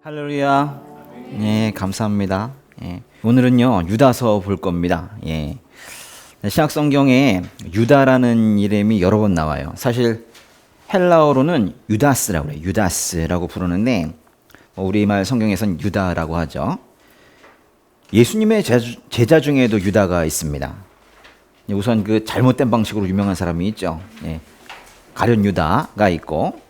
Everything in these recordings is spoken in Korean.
할렐루야. 예, 감사합니다. 예, 오늘은요 유다서 볼 겁니다. 예, 신약 성경에 유다라는 이름이 여러 번 나와요. 사실 헬라어로는 유다스라고 그래요. 유다스라고 부르는데 우리말 성경에선 유다라고 하죠. 예수님의 제자 중에도 유다가 있습니다. 우선 그 잘못된 방식으로 유명한 사람이 있죠. 예, 가룟 유다가 있고,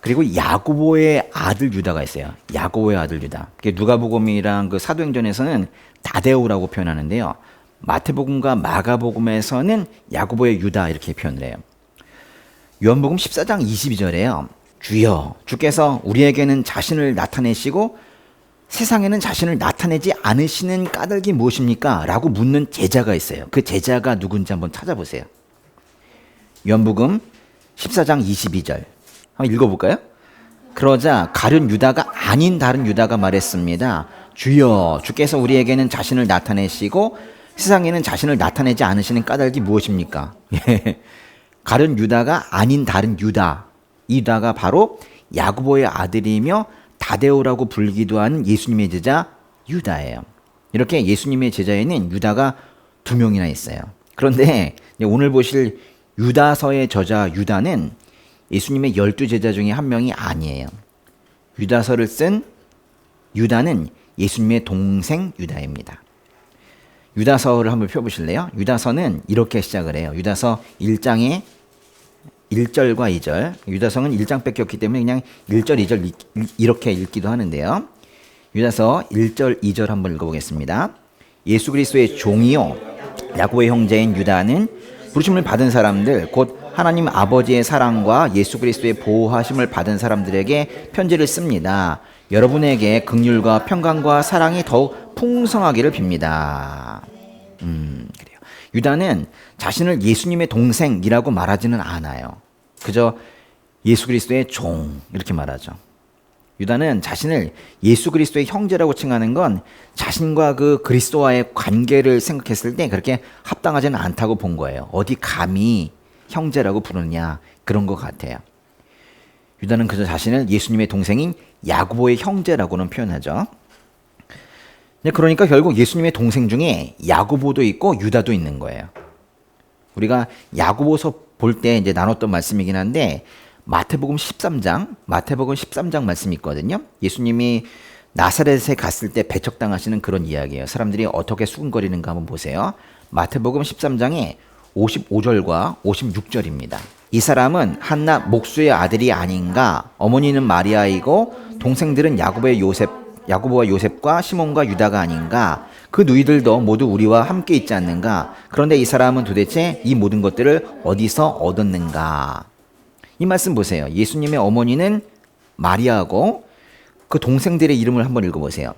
그리고 야고보의 아들 유다가 있어요. 야고보의 아들 유다. 누가복음이랑 그 사도행전에서는 다데오라고 표현하는데요. 마태복음과 마가복음에서는 야고보의 유다 이렇게 표현을 해요. 요한복음 14장 22절에요. 주여, 주께서 우리에게는 자신을 나타내시고 세상에는 자신을 나타내지 않으시는 까닭이 무엇입니까? 라고 묻는 제자가 있어요. 그 제자가 누군지 한번 찾아보세요. 요한복음 14장 22절. 한번 읽어볼까요? 그러자 가룟 유다가 아닌 다른 유다가 말했습니다. 주여, 주께서 우리에게는 자신을 나타내시고 세상에는 자신을 나타내지 않으시는 까닭이 무엇입니까? 가룟 유다가 아닌 다른 유다. 이 유다가 바로 야고보의 아들이며 다데오라고 불리기도 하는 예수님의 제자 유다예요. 이렇게 예수님의 제자에는 유다가 2명이나 있어요. 그런데 오늘 보실 유다서의 저자 유다는 예수님의 12제자 중에 한 명이 아니에요. 유다서를 쓴 유다는 예수님의 동생 유다입니다. 유다서를 한번 펴보실래요? 유다서는 이렇게 시작을 해요. 유다서 1장의 1절과 2절. 유다서는 1장 뺏겼기 때문에 그냥 1절, 2절 이렇게 읽기도 하는데요. 유다서 1절, 2절 한번 읽어보겠습니다. 예수 그리스도의 종이요 야고보의 형제인 유다는 부르심을 받은 사람들, 곧 하나님 아버지의 사랑과 예수 그리스도의 보호하심을 받은 사람들에게 편지를 씁니다. 여러분에게 긍휼과 평강과 사랑이 더욱 풍성하기를 빕니다. 그래요. 유다는 자신을 예수님의 동생이라고 말하지는 않아요. 그저 예수 그리스도의 종 이렇게 말하죠. 유다는 자신을 예수 그리스도의 형제라고 칭하는 건 자신과 그 그리스도와의 관계를 생각했을 때 그렇게 합당하지는 않다고 본 거예요. 어디 감히 형제라고 부르느냐, 그런 것 같아요. 유다는 그저 자신을 예수님의 동생인 야고보의 형제라고는 표현하죠. 그러니까 결국 예수님의 동생 중에 야고보도 있고 유다도 있는 거예요. 우리가 야고보서 볼 때 이제 나눴던 말씀이긴 한데 마태복음 13장 말씀이 있거든요. 예수님이 나사렛에 갔을 때 배척당하시는 그런 이야기예요. 사람들이 어떻게 수군거리는가 한번 보세요. 마태복음 13장에 55절과 56절입니다. 이 사람은 한나 목수의 아들이 아닌가? 어머니는 마리아이고 동생들은 야고보와 요셉과 시몬과 유다가 아닌가? 그 누이들도 모두 우리와 함께 있지 않는가? 그런데 이 사람은 도대체 이 모든 것들을 어디서 얻었는가? 이 말씀 보세요. 예수님의 어머니는 마리아고 그 동생들의 이름을 한번 읽어보세요.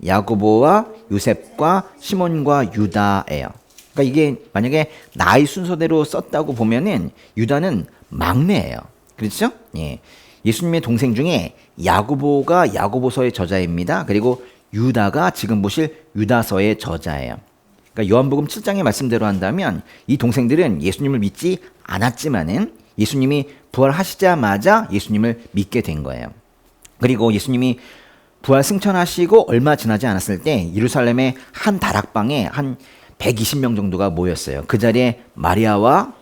야고보와 요셉과 시몬과 유다예요. 그러니까 이게 만약에 나이 순서대로 썼다고 보면은 유다는 막내예요. 그렇죠? 예. 예수님의 동생 중에 야고보가 야고보서의 저자입니다. 그리고 유다가 지금 보실 유다서의 저자예요. 그러니까 요한복음 7장의 말씀대로 한다면 이 동생들은 예수님을 믿지 않았지만은 예수님이 부활하시자마자 예수님을 믿게 된 거예요. 그리고 예수님이 부활 승천하시고 얼마 지나지 않았을 때 예루살렘의 한 다락방에 한 120명 정도가 모였어요. 그 자리에 마리아와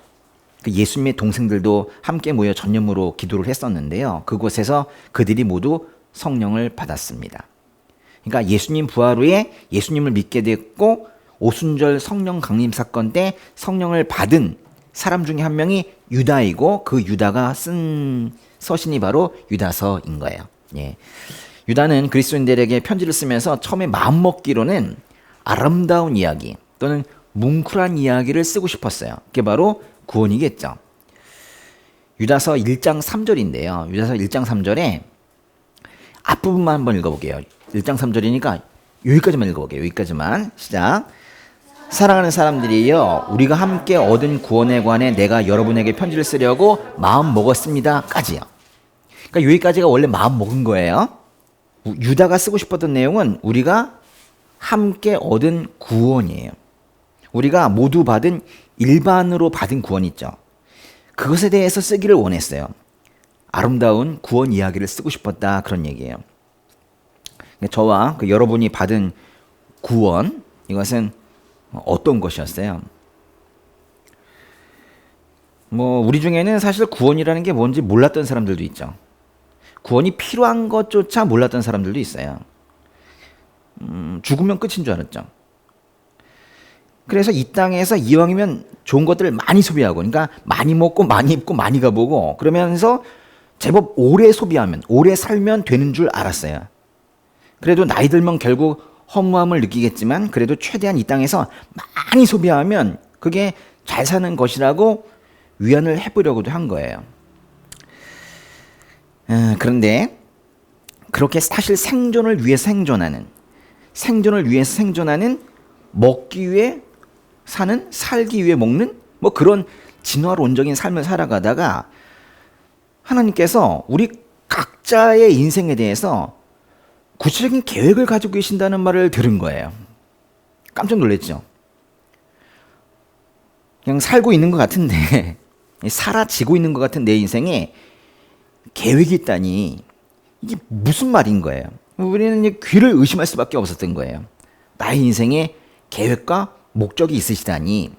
그 예수님의 동생들도 함께 모여 전념으로 기도를 했었는데요. 그곳에서 그들이 모두 성령을 받았습니다. 그러니까 예수님 부활 후에 예수님을 믿게 됐고 오순절 성령 강림 사건 때 성령을 받은 사람 중에 한 명이 유다이고 그 유다가 쓴 서신이 바로 유다서인 거예요. 예. 유다는 그리스도인들에게 편지를 쓰면서 처음에 마음먹기로는 아름다운 이야기 또는 뭉클한 이야기를 쓰고 싶었어요. 그게 바로 구원이겠죠. 유다서 1장 3절인데요. 유다서 1장 3절에 앞부분만 한번 읽어볼게요. 1장 3절이니까 여기까지만 읽어볼게요. 여기까지만. 시작. 사랑하는 사람들이여, 우리가 함께 얻은 구원에 관해 내가 여러분에게 편지를 쓰려고 마음 먹었습니다. 까지요. 그러니까 여기까지가 원래 마음 먹은 거예요. 유다가 쓰고 싶었던 내용은 우리가 함께 얻은 구원이에요. 우리가 모두 받은 일반으로 받은 구원 있죠. 그것에 대해서 쓰기를 원했어요. 아름다운 구원 이야기를 쓰고 싶었다, 그런 얘기예요. 저와 여러분이 받은 구원, 이것은 어떤 것이었어요? 우리 중에는 사실 구원이라는 게 뭔지 몰랐던 사람들도 있죠. 구원이 필요한 것조차 몰랐던 사람들도 있어요. 죽으면 끝인 줄 알았죠. 그래서 이 땅에서 이왕이면 좋은 것들을 많이 소비하고, 그러니까 많이 먹고 많이 입고 많이 가보고 그러면서 제법 오래 소비하면, 오래 살면 되는 줄 알았어요. 그래도 나이 들면 결국 허무함을 느끼겠지만 그래도 최대한 이 땅에서 많이 소비하면 그게 잘 사는 것이라고 위안을 해보려고도 한 거예요. 그런데 그렇게 사실 생존을 위해서 생존하는, 먹기 위해 사는, 살기 위해 먹는 그런 진화론적인 삶을 살아가다가 하나님께서 우리 각자의 인생에 대해서 구체적인 계획을 가지고 계신다는 말을 들은 거예요. 깜짝 놀랐죠. 그냥 살고 있는 것 같은데, 사라지고 있는 것 같은 내 인생에 계획이 있다니 이게 무슨 말인 거예요. 우리는 귀를 의심할 수밖에 없었던 거예요. 나의 인생에 계획과 목적이 있으시다니.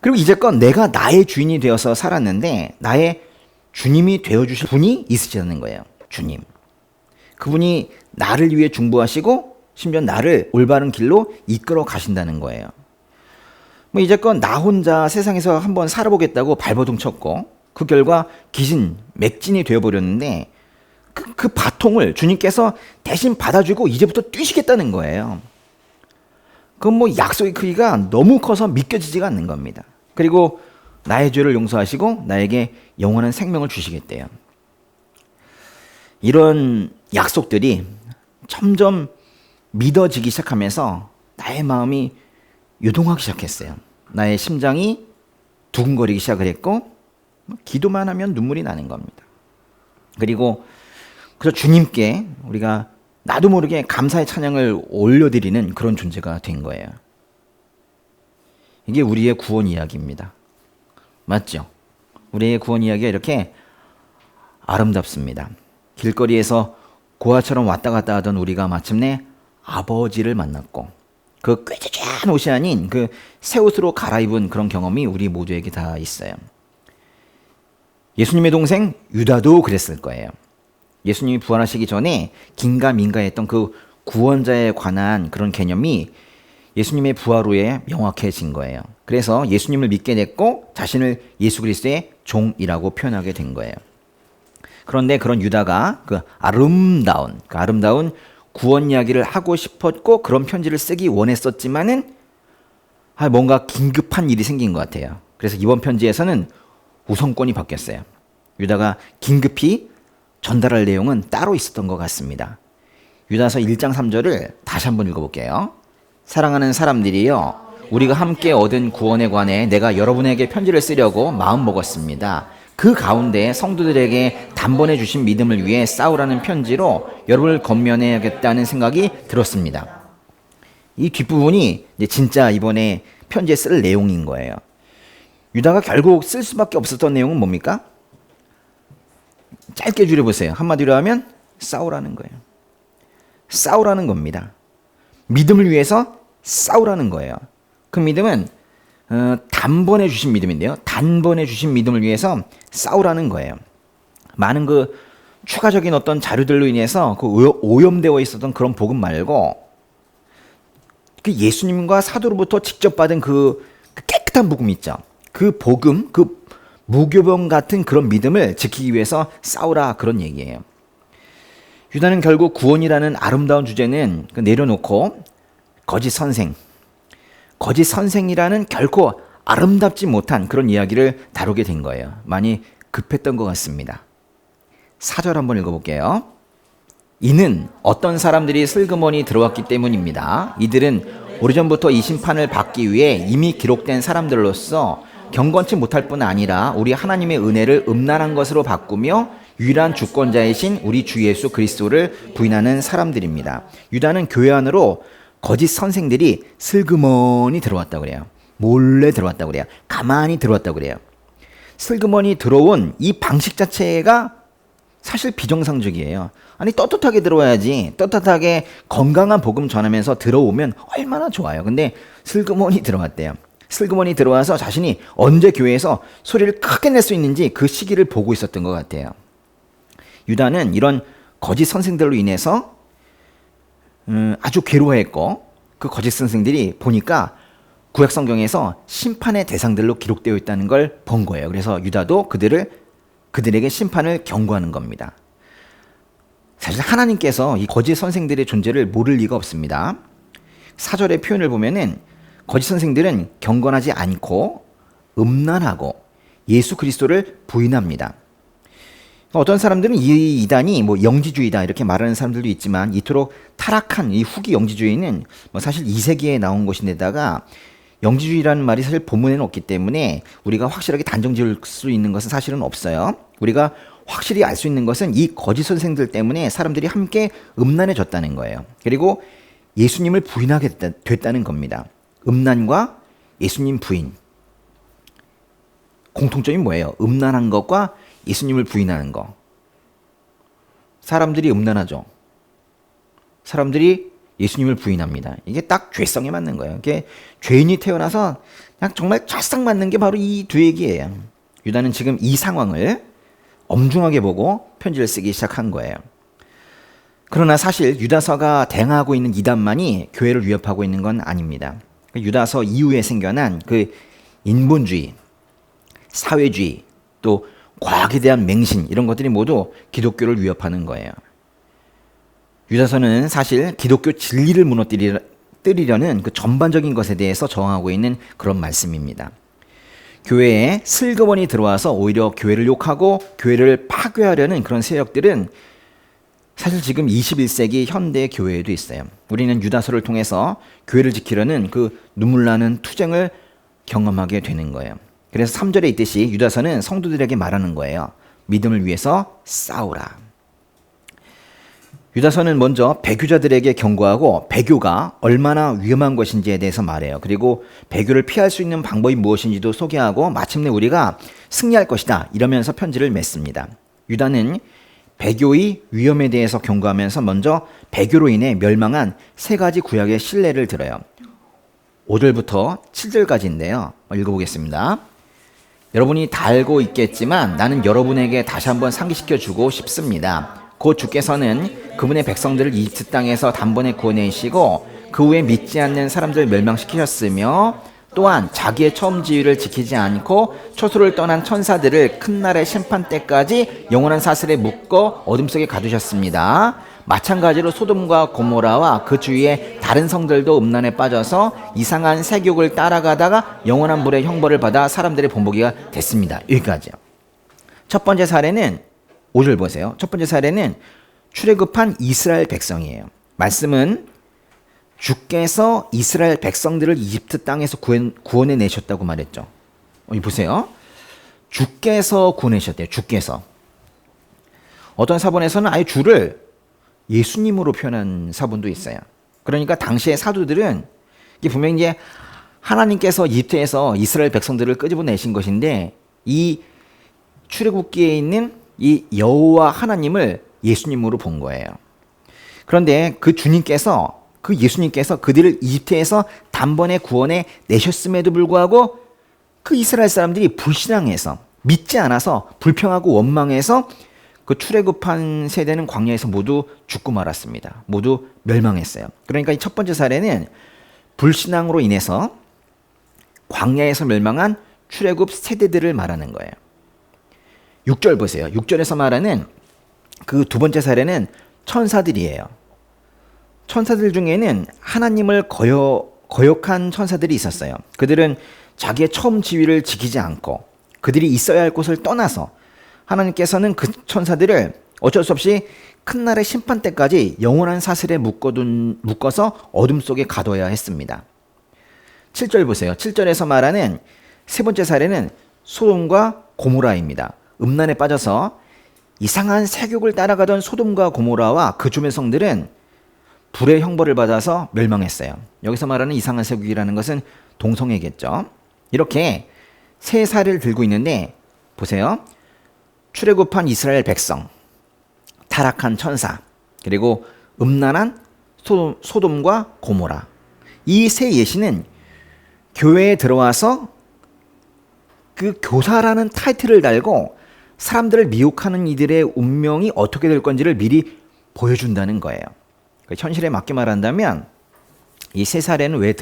그리고 이제껏 내가 나의 주인이 되어서 살았는데 나의 주님이 되어주실 분이 있으시다는 거예요. 주님. 그분이 나를 위해 중보하시고 심지어 나를 올바른 길로 이끌어 가신다는 거예요. 이제껏 나 혼자 세상에서 한번 살아보겠다고 발버둥 쳤고 그 결과 맥진이 되어버렸는데 그 바통을 주님께서 대신 받아주고 이제부터 뛰시겠다는 거예요. 그건 약속의 크기가 너무 커서 믿겨지지가 않는 겁니다. 그리고 나의 죄를 용서하시고 나에게 영원한 생명을 주시겠대요. 이런 약속들이 점점 믿어지기 시작하면서 나의 마음이 요동하기 시작했어요. 나의 심장이 두근거리기 시작을 했고 기도만 하면 눈물이 나는 겁니다. 그래서 주님께 우리가 나도 모르게 감사의 찬양을 올려드리는 그런 존재가 된 거예요. 이게 우리의 구원 이야기입니다. 맞죠? 우리의 구원 이야기가 이렇게 아름답습니다. 길거리에서 고아처럼 왔다 갔다 하던 우리가 마침내 아버지를 만났고 그 꾀죄죄한 옷이 아닌 그 새 옷으로 갈아입은 그런 경험이 우리 모두에게 다 있어요. 예수님의 동생 유다도 그랬을 거예요. 예수님이 부활하시기 전에 긴가민가했던 그 구원자에 관한 그런 개념이 예수님의 부활 후에 명확해진 거예요. 그래서 예수님을 믿게 됐고 자신을 예수 그리스도의 종이라고 표현하게 된 거예요. 그런데 그런 유다가 그 아름다운 구원 이야기를 하고 싶었고 그런 편지를 쓰기 원했었지만은 뭔가 긴급한 일이 생긴 것 같아요. 그래서 이번 편지에서는 우선권이 바뀌었어요. 유다가 긴급히 전달할 내용은 따로 있었던 것 같습니다. 유다서 1장 3절을 다시 한번 읽어볼게요. 사랑하는 사람들이여, 우리가 함께 얻은 구원에 관해 내가 여러분에게 편지를 쓰려고 마음먹었습니다. 그 가운데 성도들에게 단번에 주신 믿음을 위해 싸우라는 편지로 여러분을 권면해야겠다는 생각이 들었습니다. 이 뒷부분이 이제 진짜 이번에 편지에 쓸 내용인 거예요. 유다가 결국 쓸 수밖에 없었던 내용은 뭡니까? 짧게 줄여보세요. 한마디로 하면 싸우라는 거예요. 싸우라는 겁니다. 믿음을 위해서 싸우라는 거예요. 그 믿음은 단번에 주신 믿음인데요. 단번에 주신 믿음을 위해서 싸우라는 거예요. 많은 그 추가적인 어떤 자료들로 인해서 그 오염되어 있었던 그런 복음 말고 그 예수님과 사도로부터 직접 받은 그 깨끗한 복음 있죠. 그 복음, 그 무교병 같은 그런 믿음을 지키기 위해서 싸우라, 그런 얘기예요. 유다는 결국 구원이라는 아름다운 주제는 내려놓고 거짓 선생이라는 결코 아름답지 못한 그런 이야기를 다루게 된 거예요. 많이 급했던 것 같습니다. 4절 한번 읽어볼게요. 이는 어떤 사람들이 슬그머니 들어왔기 때문입니다. 이들은 오래전부터 이 심판을 받기 위해 이미 기록된 사람들로서 경건치 못할 뿐 아니라 우리 하나님의 은혜를 음란한 것으로 바꾸며 유일한 주권자이신 우리 주 예수 그리스도를 부인하는 사람들입니다. 유다는 교회 안으로 거짓 선생들이 슬그머니 들어왔다고 그래요. 몰래 들어왔다고 그래요. 가만히 들어왔다고 그래요. 슬그머니 들어온 이 방식 자체가 사실 비정상적이에요. 아니 떳떳하게 들어와야지. 떳떳하게 건강한 복음 전하면서 들어오면 얼마나 좋아요. 근데 슬그머니 들어왔대요. 슬그머니 들어와서 자신이 언제 교회에서 소리를 크게 낼 수 있는지 그 시기를 보고 있었던 것 같아요. 유다는 이런 거짓 선생들로 인해서 아주 괴로워했고, 그 거짓 선생들이 보니까 구약 성경에서 심판의 대상들로 기록되어 있다는 걸 본 거예요. 그래서 유다도 그들에게 심판을 경고하는 겁니다. 사실 하나님께서 이 거짓 선생들의 존재를 모를 리가 없습니다. 4절의 표현을 보면은 거짓 선생들은 경건하지 않고 음란하고 예수 그리스도를 부인합니다. 어떤 사람들은 이 이단이 영지주의다 이렇게 말하는 사람들도 있지만, 이토록 타락한 이 후기 영지주의는 사실 2세기에 나온 것인데다가 영지주의라는 말이 사실 본문에는 없기 때문에 우리가 확실하게 단정 지을 수 있는 것은 사실은 없어요. 우리가 확실히 알 수 있는 것은 이 거짓 선생들 때문에 사람들이 함께 음란해졌다는 거예요. 그리고 예수님을 부인하게 됐다는 겁니다. 음란과 예수님 부인. 공통점이 뭐예요? 음란한 것과 예수님을 부인하는 거. 사람들이 음란하죠. 사람들이 예수님을 부인합니다. 이게 딱 죄성에 맞는 거예요. 이게 죄인이 태어나서 그냥 정말 찰싹 맞는 게 바로 이 두 얘기예요. 유다는 지금 이 상황을 엄중하게 보고 편지를 쓰기 시작한 거예요. 그러나 사실 유다서가 대항하고 있는 이단만이 교회를 위협하고 있는 건 아닙니다. 유다서 이후에 생겨난 그 인본주의, 사회주의, 또 과학에 대한 맹신, 이런 것들이 모두 기독교를 위협하는 거예요. 유다서는 사실 기독교 진리를 무너뜨리려는 그 전반적인 것에 대해서 저항하고 있는 그런 말씀입니다. 교회에 슬그머니 들어와서 오히려 교회를 욕하고 교회를 파괴하려는 그런 세력들은 사실 지금 21세기 현대 교회에도 있어요. 우리는 유다서를 통해서 교회를 지키려는 그 눈물 나는 투쟁을 경험하게 되는 거예요. 그래서 3절에 있듯이 유다서는 성도들에게 말하는 거예요. 믿음을 위해서 싸우라. 유다서는 먼저 배교자들에게 경고하고 배교가 얼마나 위험한 것인지에 대해서 말해요. 그리고 배교를 피할 수 있는 방법이 무엇인지도 소개하고 마침내 우리가 승리할 것이다 이러면서 편지를 맺습니다. 유다는 배교의 위험에 대해서 경고하면서 먼저 배교로 인해 멸망한 3가지 구약의 실례를 들어요. 5절부터 7절까지인데요. 읽어보겠습니다. 여러분이 다 알고 있겠지만 나는 여러분에게 다시 한번 상기시켜주고 싶습니다. 곧 주께서는 그분의 백성들을 이집트 땅에서 단번에 구원내시고 그 후에 믿지 않는 사람들을 멸망시키셨으며 또한 자기의 처음 지위를 지키지 않고 초소를 떠난 천사들을 큰 날의 심판 때까지 영원한 사슬에 묶어 어둠 속에 가두셨습니다. 마찬가지로 소돔과 고모라와 그 주위의 다른 성들도 음란에 빠져서 이상한 세욕을 따라가다가 영원한 불의 형벌을 받아 사람들의 본보기가 됐습니다. 여기까지요. 첫 번째 사례는 5절 보세요. 첫 번째 사례는 출애굽한 이스라엘 백성이에요. 말씀은 주께서 이스라엘 백성들을 이집트 땅에서 구원해 내셨다고 말했죠. 여기 보세요. 주께서 구원하셨대요. 주께서. 어떤 사본에서는 아예 주를 예수님으로 표현한 사본도 있어요. 그러니까 당시의 사도들은 이게 분명히 이제 하나님께서 이집트에서 이스라엘 백성들을 끄집어내신 것인데 이 출애굽기에 있는 이 여호와 하나님을 예수님으로 본 거예요. 그런데 그 주님께서 그 예수님께서 그들을 이집트에서 단번에 구원해 내셨음에도 불구하고 그 이스라엘 사람들이 불신앙해서 믿지 않아서 불평하고 원망해서 그 출애굽한 세대는 광야에서 모두 죽고 말았습니다. 모두 멸망했어요. 그러니까 이 첫 번째 사례는 불신앙으로 인해서 광야에서 멸망한 출애굽 세대들을 말하는 거예요. 6절 보세요. 6절에서 말하는 그 두 번째 사례는 천사들이에요. 천사들 중에는 하나님을 거역한 천사들이 있었어요. 그들은 자기의 처음 지위를 지키지 않고 그들이 있어야 할 곳을 떠나서 하나님께서는 그 천사들을 어쩔 수 없이 큰 날의 심판 때까지 영원한 사슬에 묶어서 어둠 속에 가둬야 했습니다. 7절 보세요. 7절에서 말하는 세 번째 사례는 소돔과 고모라입니다. 음란에 빠져서 이상한 세욕을 따라가던 소돔과 고모라와 그 주변 성들은 불의 형벌을 받아서 멸망했어요. 여기서 말하는 이상한 세욕이라는 것은 동성애겠죠. 이렇게 세 사례를 들고 있는데 보세요. 출애굽한 이스라엘 백성, 타락한 천사, 그리고 음란한 소돔과 고모라. 이 세 예시는 교회에 들어와서 그 교사라는 타이틀을 달고 사람들을 미혹하는 이들의 운명이 어떻게 될 건지를 미리 보여준다는 거예요. 현실에 맞게 말한다면 이 세 사례는 왜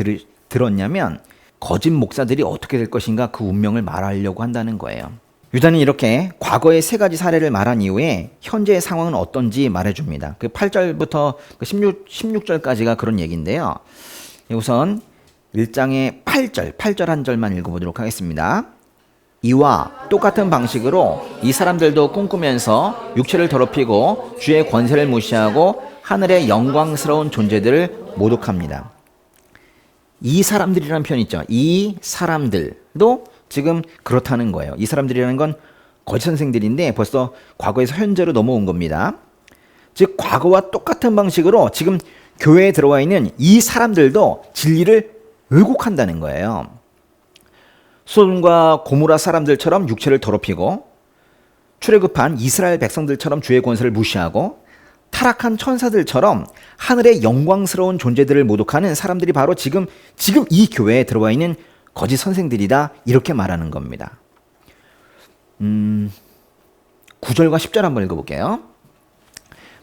들었냐면 거짓 목사들이 어떻게 될 것인가 그 운명을 말하려고 한다는 거예요. 유다는 이렇게 과거의 세 가지 사례를 말한 이후에 현재의 상황은 어떤지 말해줍니다. 그 8절부터 16절까지가 그런 얘기인데요. 우선 1장의 8절 한 절만 읽어보도록 하겠습니다. 이와 똑같은 방식으로 이 사람들도 꿈꾸면서 육체를 더럽히고 주의 권세를 무시하고 하늘의 영광스러운 존재들을 모독합니다. 이 사람들이라는 표현 있죠. 이 사람들도 지금 그렇다는 거예요. 이 사람들이라는 건 거짓 선생들인데 벌써 과거에서 현재로 넘어온 겁니다. 즉 과거와 똑같은 방식으로 지금 교회에 들어와 있는 이 사람들도 진리를 왜곡한다는 거예요. 소돔과 고모라 사람들처럼 육체를 더럽히고 출애굽한 이스라엘 백성들처럼 주의 권세를 무시하고 타락한 천사들처럼 하늘의 영광스러운 존재들을 모독하는 사람들이 바로 지금 이 교회에 들어와 있는 거짓 선생들이다, 이렇게 말하는 겁니다. 9절과 10절 한번 읽어볼게요.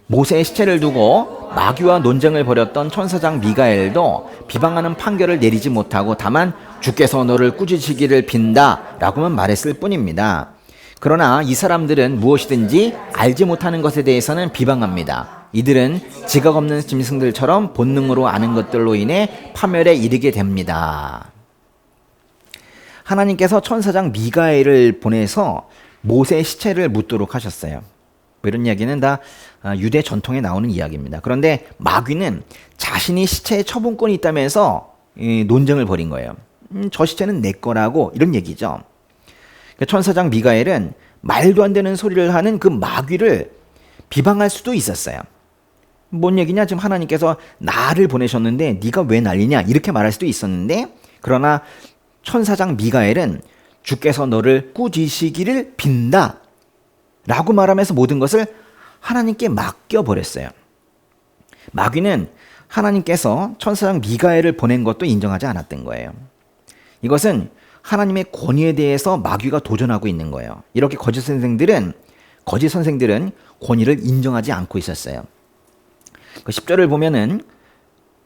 모세의 시체를 두고 마귀와 논쟁을 벌였던 천사장 미가엘도 비방하는 판결을 내리지 못하고 다만 주께서 너를 꾸짖으시기를 빈다 라고만 말했을 뿐입니다. 그러나 이 사람들은 무엇이든지 알지 못하는 것에 대해서는 비방합니다. 이들은 지각 없는 짐승들처럼 본능으로 아는 것들로 인해 파멸에 이르게 됩니다. 하나님께서 천사장 미가엘을 보내서 모세의 시체를 묻도록 하셨어요. 이런 이야기는 다 유대 전통에 나오는 이야기입니다. 그런데 마귀는 자신이 시체에 처분권이 있다면서 논쟁을 벌인 거예요. 저 시체는 내 거라고, 이런 얘기죠. 천사장 미가엘은 말도 안 되는 소리를 하는 그 마귀를 비방할 수도 있었어요. 뭔 얘기냐? 지금 하나님께서 나를 보내셨는데 네가 왜 난리냐? 이렇게 말할 수도 있었는데, 그러나 천사장 미가엘은 주께서 너를 꾸짖으시기를 빈다 라고 말하면서 모든 것을 하나님께 맡겨버렸어요. 마귀는 하나님께서 천사장 미가엘을 보낸 것도 인정하지 않았던 거예요. 이것은 하나님의 권위에 대해서 마귀가 도전하고 있는 거예요. 이렇게 거짓 선생들은 권위를 인정하지 않고 있었어요. 그 10절을 보면은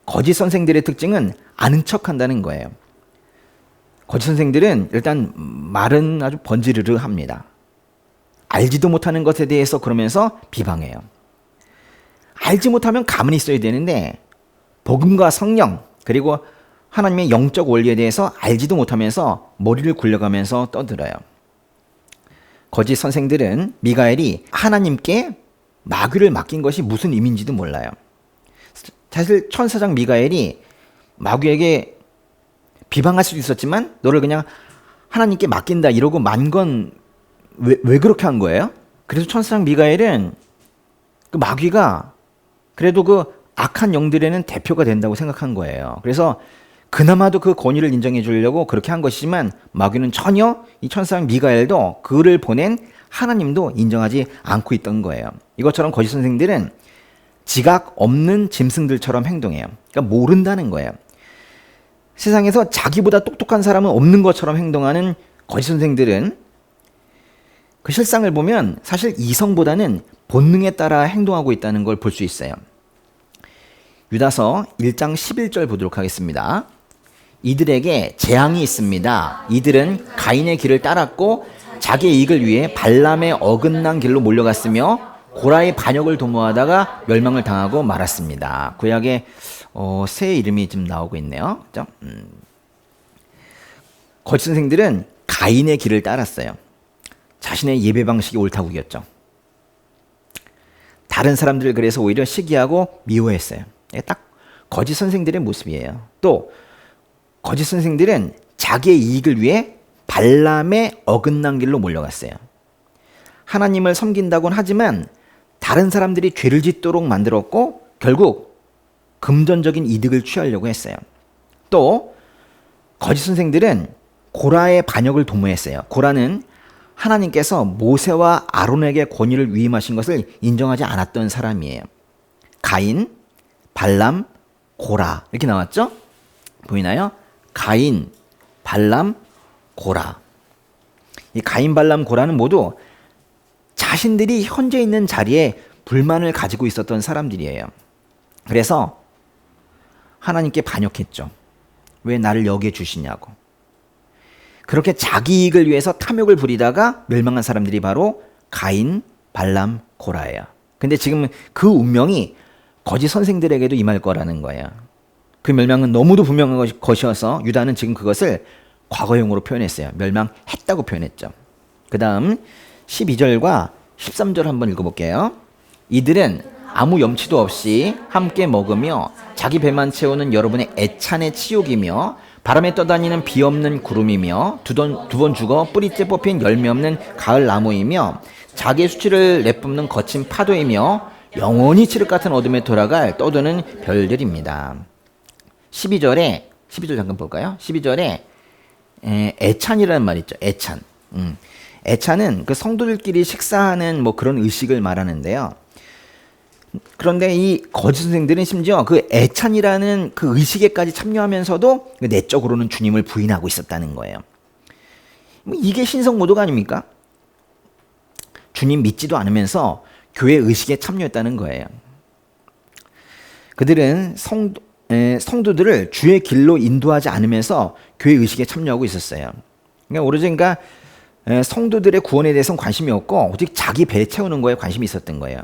거짓 선생들의 특징은 아는 척한다는 거예요. 거짓 선생들은 일단 말은 아주 번지르르 합니다. 알지도 못하는 것에 대해서 그러면서 비방해요. 알지 못하면 가만히 있어야 되는데 복음과 성령 그리고 하나님의 영적 원리에 대해서 알지도 못하면서 머리를 굴려가면서 떠들어요. 거짓 선생들은 미가엘이 하나님께 마귀를 맡긴 것이 무슨 의미인지도 몰라요. 사실 천사장 미가엘이 마귀에게 비방할 수도 있었지만 너를 그냥 하나님께 맡긴다 이러고 만 건 왜 그렇게 한 거예요? 그래서 천사장 미가엘은 그 마귀가 그래도 그 악한 영들에는 대표가 된다고 생각한 거예요. 그래서 그나마도 그 권위를 인정해 주려고 그렇게 한 것이지만 마귀는 전혀 이 천사장 미가엘도 그를 보낸 하나님도 인정하지 않고 있던 거예요. 이것처럼 거짓 선생들은 지각 없는 짐승들처럼 행동해요. 그러니까 모른다는 거예요. 세상에서 자기보다 똑똑한 사람은 없는 것처럼 행동하는 거짓 선생들은 그 실상을 보면 사실 이성보다는 본능에 따라 행동하고 있다는 걸 볼 수 있어요. 유다서 1장 11절 보도록 하겠습니다. 이들에게 재앙이 있습니다. 이들은 가인의 길을 따랐고 자기의 이익을 위해 발람의 어긋난 길로 몰려갔으며 고라의 반역을 도모하다가 멸망을 당하고 말았습니다. 구약에 새 이름이 좀 나오고 있네요. 그렇죠? 거짓 선생들은 가인의 길을 따랐어요. 자신의 예배 방식이 옳다고 여겼죠. 다른 사람들 그래서 오히려 시기하고 미워했어요. 딱 거짓 선생들의 모습이에요. 또 거짓 선생들은 자기의 이익을 위해 발람의 어긋난 길로 몰려갔어요. 하나님을 섬긴다곤 하지만 다른 사람들이 죄를 짓도록 만들었고 결국 금전적인 이득을 취하려고 했어요. 또 거짓 선생들은 고라의 반역을 도모했어요. 고라는 하나님께서 모세와 아론에게 권위를 위임하신 것을 인정하지 않았던 사람이에요. 가인, 발람, 고라 이렇게 나왔죠? 보이나요? 가인, 발람, 고라. 이 가인, 발람, 고라는 모두 자신들이 현재 있는 자리에 불만을 가지고 있었던 사람들이에요. 그래서 하나님께 반역했죠. 왜 나를 여기에 주시냐고. 그렇게 자기 이익을 위해서 탐욕을 부리다가 멸망한 사람들이 바로 가인, 발람, 고라예요. 근데 지금 그 운명이 거짓 선생들에게도 임할 거라는 거예요. 그 멸망은 너무도 분명한 것이어서 유다는 지금 그것을 과거형으로 표현했어요. 멸망했다고 표현했죠. 그 다음 12절과 13절 한번 읽어볼게요. 이들은 아무 염치도 없이 함께 먹으며 자기 배만 채우는 여러분의 애찬의 치욕이며 바람에 떠다니는 비 없는 구름이며 두 번 죽어 뿌리째 뽑힌 열매 없는 가을 나무이며 자기의 수치를 내뿜는 거친 파도이며 영원히 칠흑 같은 어둠에 돌아갈 떠도는 별들입니다. 12절 잠깐 볼까요? 12절에 애찬이라는 말이 있죠. 애찬. 애찬은 그 성도들끼리 식사하는 뭐 그런 의식을 말하는데요. 그런데 이 거짓 선생들은 심지어 그 애찬이라는 그 의식에까지 참여하면서도 내적으로는 주님을 부인하고 있었다는 거예요. 이게 신성모독 아닙니까? 주님 믿지도 않으면서 교회 의식에 참여했다는 거예요. 그들은 성도들을 주의 길로 인도하지 않으면서 교회 의식에 참여하고 있었어요. 그러니까 오로지 성도들의 구원에 대해서는 관심이 없고 오직 자기 배 채우는 거에 관심이 있었던 거예요.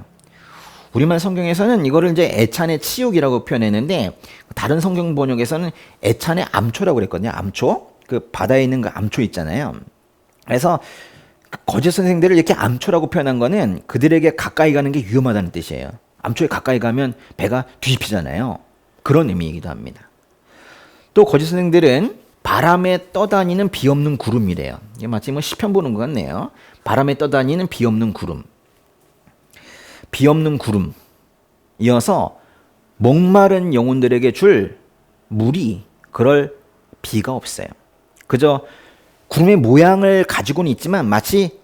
우리말 성경에서는 이거를 이제 애찬의 치욕이라고 표현했는데 다른 성경 번역에서는 애찬의 암초라고 그랬거든요. 암초. 그 바다에 있는 그 암초 있잖아요. 그래서 거짓 선생들을 이렇게 암초라고 표현한 거는 그들에게 가까이 가는 게 위험하다는 뜻이에요. 암초에 가까이 가면 배가 뒤집히잖아요. 그런 의미이기도 합니다. 또 거짓 선생들은 바람에 떠다니는 비 없는 구름이래요. 이게 마치 뭐 시편 보는 것 같네요. 바람에 떠다니는 비 없는 구름. 비 없는 구름. 이어서 목마른 영혼들에게 줄 물이 그럴 비가 없어요. 그저 구름의 모양을 가지고는 있지만 마치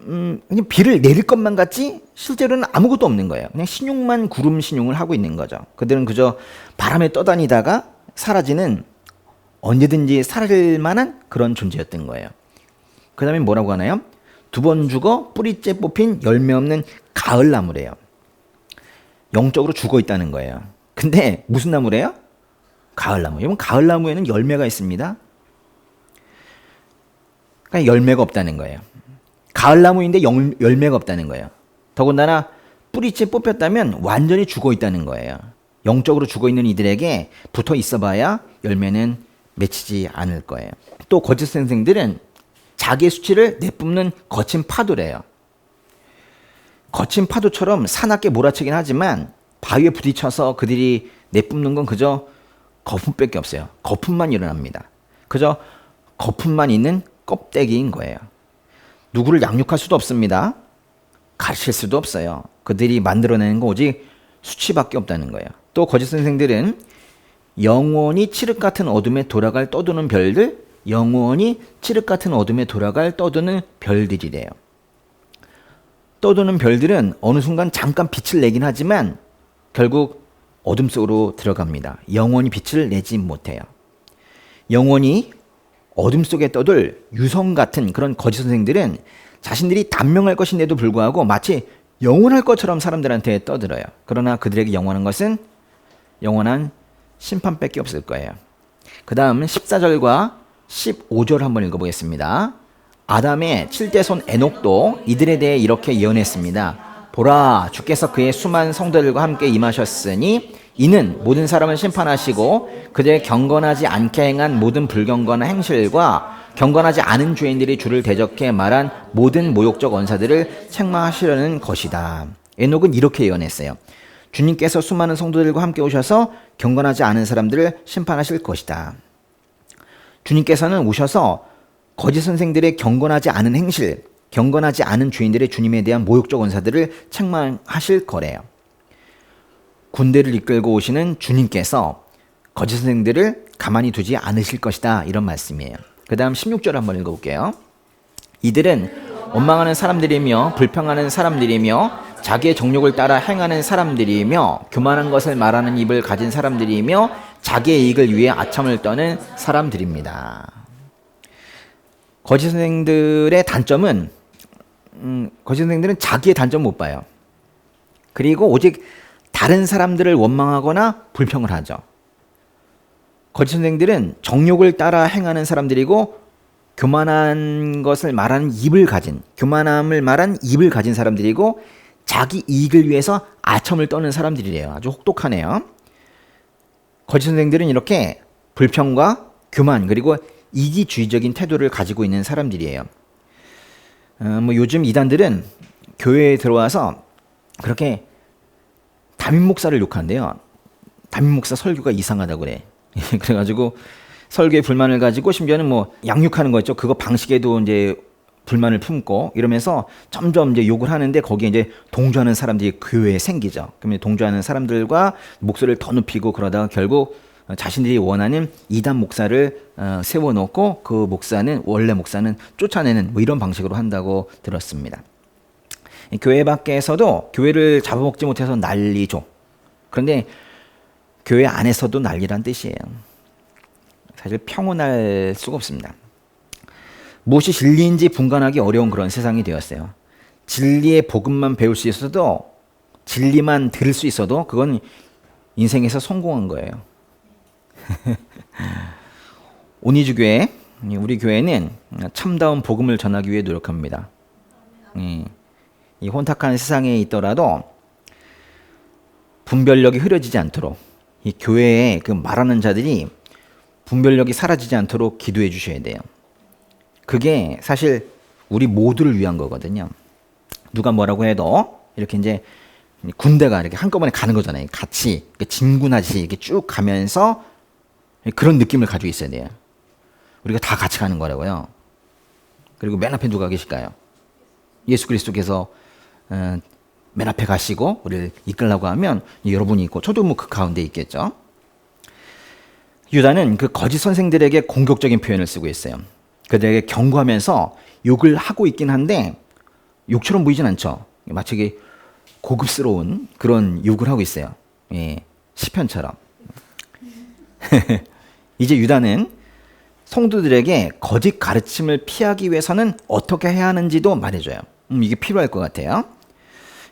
그냥 비를 내릴 것만 같지 실제로는 아무것도 없는 거예요. 그냥 신용만 구름 신용을 하고 있는 거죠. 그들은 그저 바람에 떠다니다가 사라지는 언제든지 사라질 만한 그런 존재였던 거예요. 그 다음에 뭐라고 하나요? 두 번 죽어 뿌리째 뽑힌 열매 없는 가을 나무래요. 영적으로 죽어 있다는 거예요. 근데 무슨 나무래요? 가을 나무. 여러분 가을 나무에는 열매가 있습니다. 그러니까 열매가 없다는 거예요. 가을 나무인데 열매가 없다는 거예요. 더군다나 뿌리째 뽑혔다면 완전히 죽어 있다는 거예요. 영적으로 죽어 있는 이들에게 붙어 있어봐야 열매는 맺히지 않을 거예요. 또 거짓 선생들은 자기의 수치를 내뿜는 거친 파도래요. 거친 파도처럼 사납게 몰아치긴 하지만 바위에 부딪혀서 그들이 내뿜는 건 그저 거품밖에 없어요. 거품만 일어납니다. 그저 거품만 있는 껍데기인 거예요. 누구를 양육할 수도 없습니다. 가르칠 수도 없어요. 그들이 만들어내는 건 오직 수치밖에 없다는 거예요. 또 거짓 선생들은 영원히 칠흑 같은 어둠에 돌아갈 떠도는 별들, 영원히 칠흑 같은 어둠에 돌아갈 떠도는 별들이래요. 떠도는 별들은 어느 순간 잠깐 빛을 내긴 하지만 결국 어둠 속으로 들어갑니다. 영원히 빛을 내지 못해요. 영원히 어둠 속에 떠돌 유성 같은 그런 거짓 선생들은 자신들이 단명할 것인데도 불구하고 마치 영원할 것처럼 사람들한테 떠들어요. 그러나 그들에게 영원한 것은 영원한 심판밖에 없을 거예요. 그 다음 14절과 15절 한번 읽어보겠습니다. 아담의 7대손 에녹도 이들에 대해 이렇게 예언했습니다. 보라, 주께서 그의 수많은 성도들과 함께 임하셨으니 이는 모든 사람을 심판하시고 그들의 경건하지 않게 행한 모든 불경건한 행실과 경건하지 않은 죄인들이 주를 대적해 말한 모든 모욕적 언사들을 책망하시려는 것이다. 에녹은 이렇게 예언했어요. 주님께서 수많은 성도들과 함께 오셔서 경건하지 않은 사람들을 심판하실 것이다. 주님께서는 오셔서 거짓 선생들의 경건하지 않은 행실, 경건하지 않은 죄인들의 주님에 대한 모욕적 언사들을 책망하실 거래요. 군대를 이끌고 오시는 주님께서 거짓 선생들을 가만히 두지 않으실 것이다. 이런 말씀이에요. 그 다음 16절 한번 읽어볼게요. 이들은 원망하는 사람들이며 불평하는 사람들이며 자기의 정욕을 따라 행하는 사람들이며 교만한 것을 말하는 입을 가진 사람들이며 자기의 이익을 위해 아첨을 떠는 사람들입니다. 거짓 선생들의 단점은 거짓 선생들은 자기의 단점 못 봐요. 그리고 오직 다른 사람들을 원망하거나 불평을 하죠. 거짓 선생들은 정욕을 따라 행하는 사람들이고 교만한 것을 말하는 입을 가진, 교만함을 말한 입을 가진 사람들이고 자기 이익을 위해서 아첨을 떠는 사람들이래요. 아주 혹독하네요. 거짓 선생들은 이렇게 불평과 교만 그리고 이기주의적인 태도를 가지고 있는 사람들이에요. 요즘 이단들은 교회에 들어와서 그렇게 담임 목사를 욕한대요. 담임 목사 설교가 이상하다고 그래. 그래가지고 설교에 불만을 가지고 심지어는 양육하는 거 있죠. 그거 방식에도 이제 불만을 품고 이러면서 점점 이제 욕을 하는데 거기에 이제 동조하는 사람들이 교회에 생기죠. 그러면 동조하는 사람들과 목소리를 더 높이고 그러다가 결국 자신들이 원하는 이단 목사를 세워놓고 그 목사는 원래 목사는 쫓아내는 이런 방식으로 한다고 들었습니다. 교회 밖에서도 교회를 잡아먹지 못해서 난리죠. 그런데 교회 안에서도 난리란 뜻이에요. 사실 평온할 수가 없습니다. 무엇이 진리인지 분간하기 어려운 그런 세상이 되었어요. 진리의 복음만 배울 수 있어도 진리만 들을 수 있어도 그건 인생에서 성공한 거예요. 온리주교회 우리 교회는 참다운 복음을 전하기 위해 노력합니다. 이 혼탁한 세상에 있더라도 분별력이 흐려지지 않도록 이 교회에 그 말하는 자들이 분별력이 사라지지 않도록 기도해 주셔야 돼요. 그게 사실 우리 모두를 위한 거거든요. 누가 뭐라고 해도 이렇게 이제 군대가 이렇게 한꺼번에 가는 거잖아요. 같이 진군하듯이 이렇게 쭉 가면서 그런 느낌을 가지고 있어야 돼요. 우리가 다 같이 가는 거라고요. 그리고 맨 앞에 누가 계실까요? 예수 그리스도께서 맨 앞에 가시고 우리를 이끌라고 하면 여러분이 있고 저도 그 가운데 있겠죠. 유다는 그 거짓 선생들에게 공격적인 표현을 쓰고 있어요. 그들에게 경고하면서 욕을 하고 있긴 한데 욕처럼 보이진 않죠. 마치 고급스러운 그런 욕을 하고 있어요. 시편처럼. 이제 유다는 성도들에게 거짓 가르침을 피하기 위해서는 어떻게 해야 하는지도 말해줘요. 이게 필요할 것 같아요.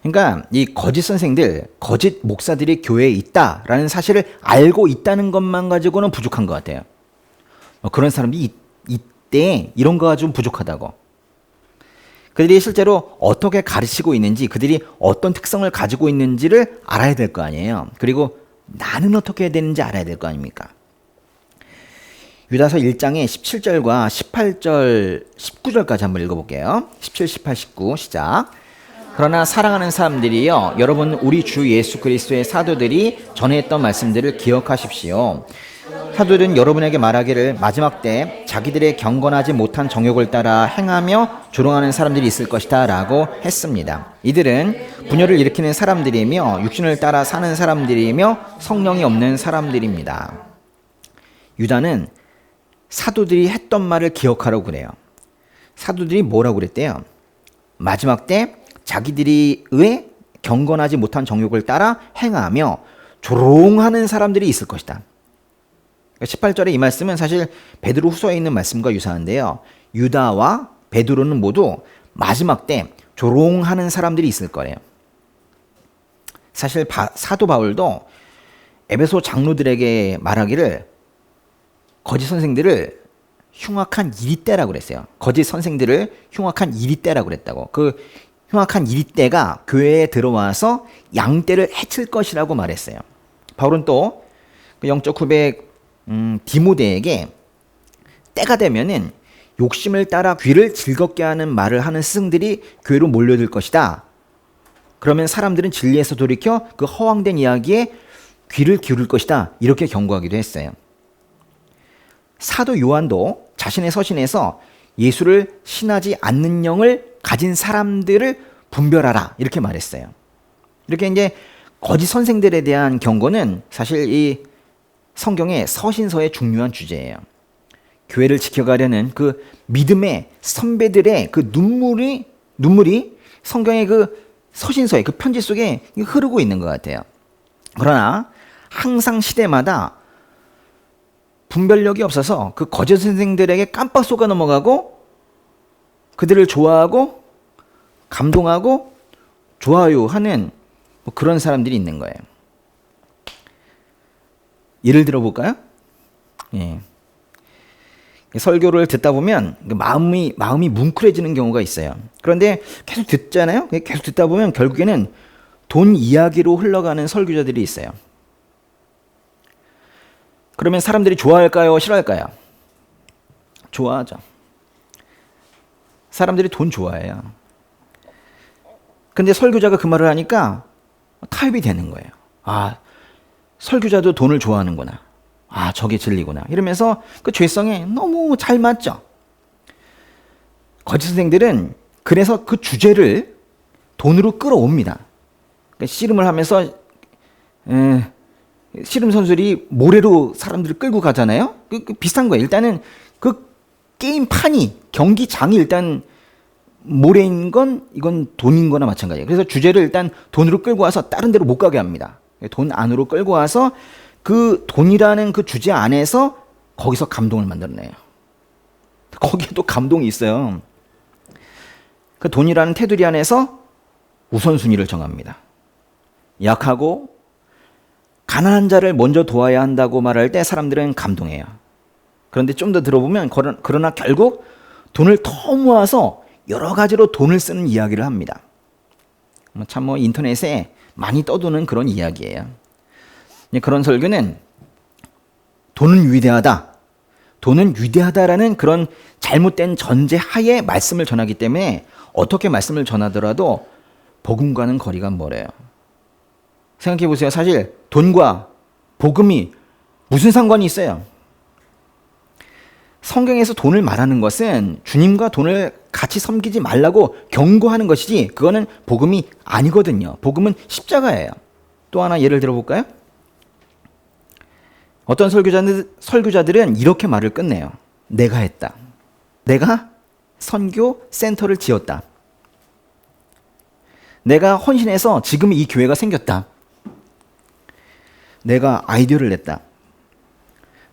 그러니까 이 거짓 선생들, 거짓 목사들이 교회에 있다라는 사실을 알고 있다는 것만 가지고는 부족한 것 같아요. 그런 사람들이 이때 이런 거가 좀 부족하다고. 그들이 실제로 어떻게 가르치고 있는지, 그들이 어떤 특성을 가지고 있는지를 알아야 될 거 아니에요. 그리고 나는 어떻게 해야 되는지 알아야 될 거 아닙니까? 유다서 1장의 17절과 18절, 19절까지 한번 읽어볼게요. 17, 18, 19 시작. 그러나 사랑하는 사람들이여, 여러분 우리 주 예수 그리스도의 사도들이 전했던 말씀들을 기억하십시오. 사도들은 여러분에게 말하기를 마지막 때 자기들의 경건하지 못한 정욕을 따라 행하며 조롱하는 사람들이 있을 것이다 라고 했습니다. 이들은 분열을 일으키는 사람들이며 육신을 따라 사는 사람들이며 성령이 없는 사람들입니다. 유다는 사도들이 했던 말을 기억하라고 그래요. 사도들이 뭐라고 그랬대요? 마지막 때 자기들이 의 경건하지 못한 정욕을 따라 행하며 조롱하는 사람들이 있을 것이다. 18절의 이 말씀은 사실 베드로 후서에 있는 말씀과 유사한데요. 유다와 베드로는 모두 마지막 때 조롱하는 사람들이 있을 거래요. 사실 사도 바울도 에베소 장로들에게 말하기를 거짓 선생들을 흉악한 이리떼라고 그랬어요. 거짓 선생들을 흉악한 이리떼라고 그랬다고. 그 흉악한 이리떼가 교회에 들어와서 양떼를 해칠 것이라고 말했어요. 바울은 또 영적 후배 디모데에게 때가 되면은 욕심을 따라 귀를 즐겁게 하는 말을 하는 스승들이 교회로 몰려들 것이다. 그러면 사람들은 진리에서 돌이켜 그 허황된 이야기에 귀를 기울일 것이다. 이렇게 경고하기도 했어요. 사도 요한도 자신의 서신에서 예수를 신하지 않는 영을 가진 사람들을 분별하라 이렇게 말했어요. 이렇게 이제 거짓 선생들에 대한 경고는 사실 이 성경의 서신서의 중요한 주제예요. 교회를 지켜가려는 그 믿음의 선배들의 그 눈물이 성경의 그 서신서의 그 편지 속에 흐르고 있는 것 같아요. 그러나 항상 시대마다 분별력이 없어서 그 거짓 선생들에게 깜빡 속아 넘어가고 그들을 좋아하고 감동하고 좋아요 하는 뭐 그런 사람들이 있는 거예요. 예를 들어 볼까요? 예. 설교를 듣다 보면 마음이 뭉클해지는 경우가 있어요. 그런데 계속 듣잖아요. 계속 듣다 보면 결국에는 돈 이야기로 흘러가는 설교자들이 있어요. 그러면 사람들이 좋아할까요? 싫어할까요? 좋아하죠. 사람들이 돈 좋아해요. 근데 설교자가 그 말을 하니까 타협이 되는 거예요. 아, 설교자도 돈을 좋아하는구나. 아, 저게 진리구나. 이러면서 그 죄성에 너무 잘 맞죠. 거짓 선생들은 그래서 그 주제를 돈으로 끌어옵니다. 그러니까 씨름을 하면서 씨름 선수들이 모래로 사람들을 끌고 가잖아요. 그 비슷한 거예요. 일단은 그 게임 판이 경기장이 일단 모래인 건 이건 돈인 거나 마찬가지예요. 그래서 주제를 일단 돈으로 끌고 와서 다른 데로 못 가게 합니다. 돈 안으로 끌고 와서 그 돈이라는 그 주제 안에서 거기서 감동을 만들어내요. 거기에 또 감동이 있어요. 그 돈이라는 테두리 안에서 우선순위를 정합니다. 약하고 가난한 자를 먼저 도와야 한다고 말할 때 사람들은 감동해요. 그런데 좀 더 들어보면 그러나 결국 돈을 더 모아서 여러 가지로 돈을 쓰는 이야기를 합니다. 참 인터넷에 많이 떠도는 그런 이야기예요. 그런 설교는 돈은 위대하다. 돈은 위대하다라는 그런 잘못된 전제 하에 말씀을 전하기 때문에 어떻게 말씀을 전하더라도 복음과는 거리가 멀어요. 생각해 보세요. 사실 돈과 복음이 무슨 상관이 있어요? 성경에서 돈을 말하는 것은 주님과 돈을 같이 섬기지 말라고 경고하는 것이지 그거는 복음이 아니거든요. 복음은 십자가예요. 또 하나 예를 들어볼까요? 어떤 설교자들은 이렇게 말을 끝내요. 내가 했다. 내가 선교 센터를 지었다. 내가 헌신해서 지금 이 교회가 생겼다. 내가 아이디어를 냈다.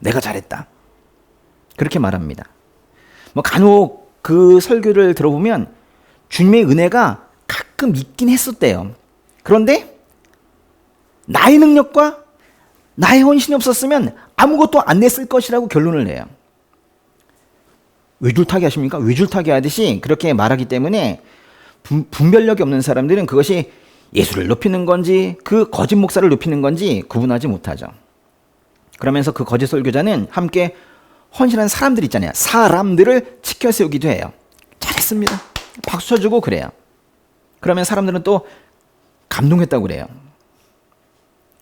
내가 잘했다. 그렇게 말합니다. 간혹 그 설교를 들어보면 주님의 은혜가 가끔 있긴 했었대요. 그런데 나의 능력과 나의 헌신이 없었으면 아무것도 안 냈을 것이라고 결론을 내요. 외줄타기 하십니까? 외줄타기 하듯이 그렇게 말하기 때문에 분별력이 없는 사람들은 그것이 예수를 높이는 건지 그 거짓 목사를 높이는 건지 구분하지 못하죠. 그러면서 그 거짓 설교자는 함께 헌신한 사람들 있잖아요. 사람들을 치켜 세우기도 해요. 잘했습니다. 박수 쳐주고 그래요. 그러면 사람들은 또 감동했다고 그래요.